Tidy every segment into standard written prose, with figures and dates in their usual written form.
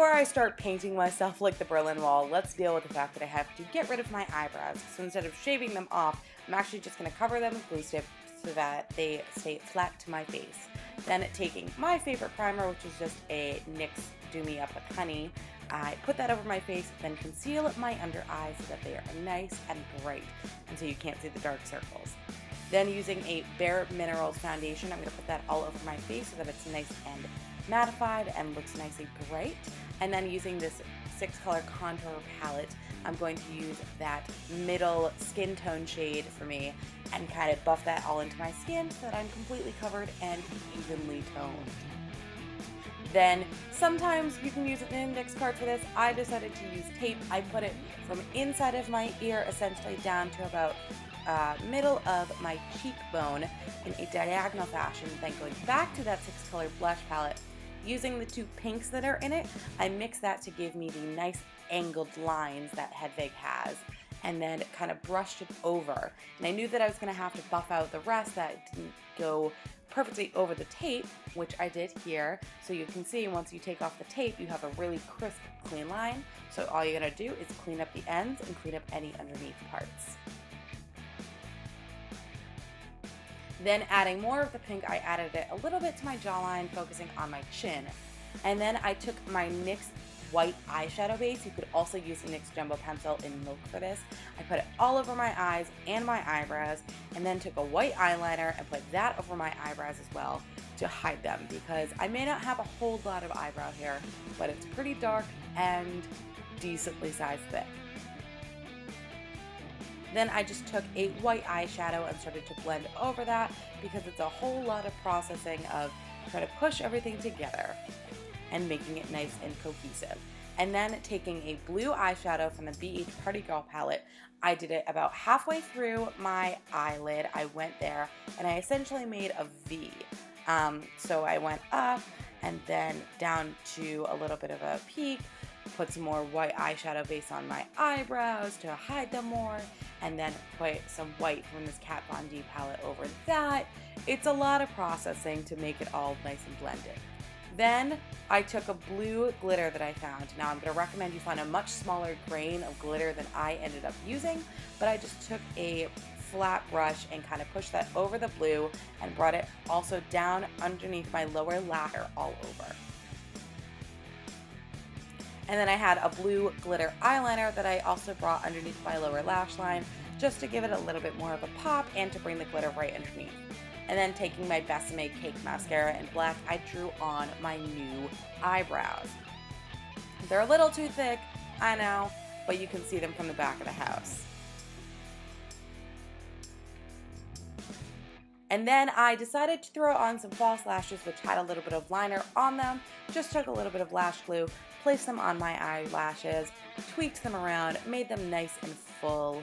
before I start painting myself like the Berlin Wall, let's deal with the fact that I have to get rid of my eyebrows. So instead of shaving them off, I'm actually just going to cover them with glue stick so that they stay flat to my face. Then taking my favorite primer, which is just a NYX Do Me Up with Honey, I put that over my face, then conceal my under eyes so that they are nice and bright, and so you can't see the dark circles. Then using a Bare Minerals foundation, I'm going to put that all over my face so that it's nice and mattified and looks nice and bright. And then using this 6-color contour palette, I'm going to use that middle skin tone shade for me and kind of buff that all into my skin so that I'm completely covered and evenly toned. Then sometimes you can use an index card for this. I decided to use tape. I put it from inside of my ear essentially down to about middle of my cheekbone in a diagonal fashion, then going back to that 6-color blush palette. Using the 2 pinks that are in it, I mix that to give me the nice angled lines that Hedwig has, and then kind of brushed it over. And I knew that I was going to have to buff out the rest that didn't go perfectly over the tape, which I did here. So you can see once you take off the tape, you have a really crisp, clean line. So all you're going to do is clean up the ends and clean up any underneath parts. Then adding more of the pink, I added it a little bit to my jawline, focusing on my chin. And then I took my NYX white eyeshadow base. You could also use a NYX Jumbo Pencil in Milk for this. I put it all over my eyes and my eyebrows, and then took a white eyeliner and put that over my eyebrows as well to hide them, because I may not have a whole lot of eyebrow hair, but it's pretty dark and decently sized thick. Then I just took a white eyeshadow and started to blend over that, because it's a whole lot of processing of trying to push everything together and making it nice and cohesive. And then taking a blue eyeshadow from the BH Party Girl palette, I did it about halfway through my eyelid. I went there and I essentially made a V. So I went up and then down to a little bit of a peak, put some more white eyeshadow base on my eyebrows to hide them more, and then put some white from this Kat Von D palette over that. It's a lot of processing to make it all nice and blended. Then I took a blue glitter that I found. Now I'm going to recommend you find a much smaller grain of glitter than I ended up using, but I just took a flat brush and kind of pushed that over the blue and brought it also down underneath my lower lash all over. And then I had a blue glitter eyeliner that I also brought underneath my lower lash line just to give it a little bit more of a pop and to bring the glitter right underneath. And then taking my Besame Cake Mascara in black, I drew on my new eyebrows. They're a little too thick, I know, but you can see them from the back of the house. And then I decided to throw on some false lashes, which had a little bit of liner on them. Just took a little bit of lash glue, placed them on my eyelashes, tweaked them around, made them nice and full.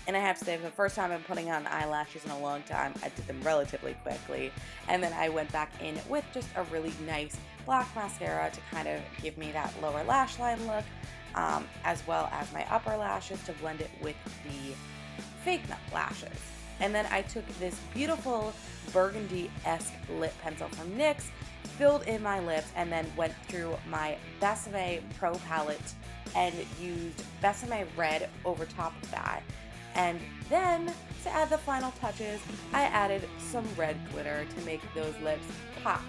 And I have to say, for the first time I'm putting on eyelashes in a long time, I did them relatively quickly. And then I went back in with just a really nice black mascara to kind of give me that lower lash line look, as well as my upper lashes to blend it with the fake lashes. And then I took this beautiful burgundy-esque lip pencil from NYX, filled in my lips, and then went through my Besame Pro palette and used Besame Red over top of that. And then, to add the final touches, I added some red glitter to make those lips pop.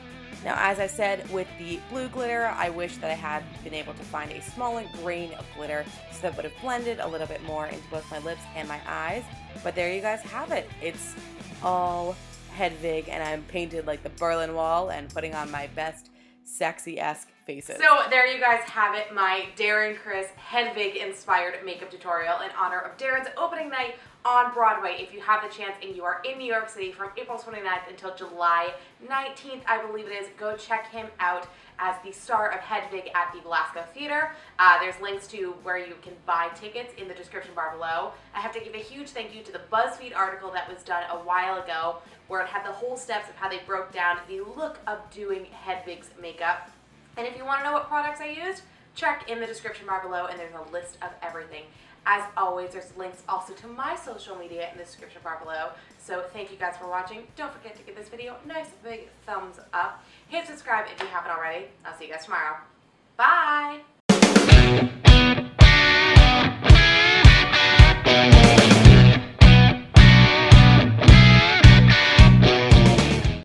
Now, as I said, with the blue glitter, I wish that I had been able to find a smaller grain of glitter so that would have blended a little bit more into both my lips and my eyes. But there you guys have it. It's all Hedwig, and I'm painted like the Berlin Wall and putting on my best sexy-esque faces. So there you guys have it, my Darren Criss Hedwig inspired makeup tutorial in honor of Darren's opening night on Broadway. If you have the chance and you are in New York City from April 29th until July 19th, I believe it is, go check him out as the star of Hedwig at the Velasco Theater. There's links to where you can buy tickets in the description bar below. I have to give a huge thank you to the Buzzfeed article that was done a while ago, where it had the whole steps of how they broke down the look of doing Hedwig's makeup. And if you want to know what products I used, check in the description bar below, and there's a list of everything. As always, there's links also to my social media in the description bar below. So thank you guys for watching. Don't forget to give this video a nice big thumbs up. Hit subscribe if you haven't already. I'll see you guys tomorrow. Bye!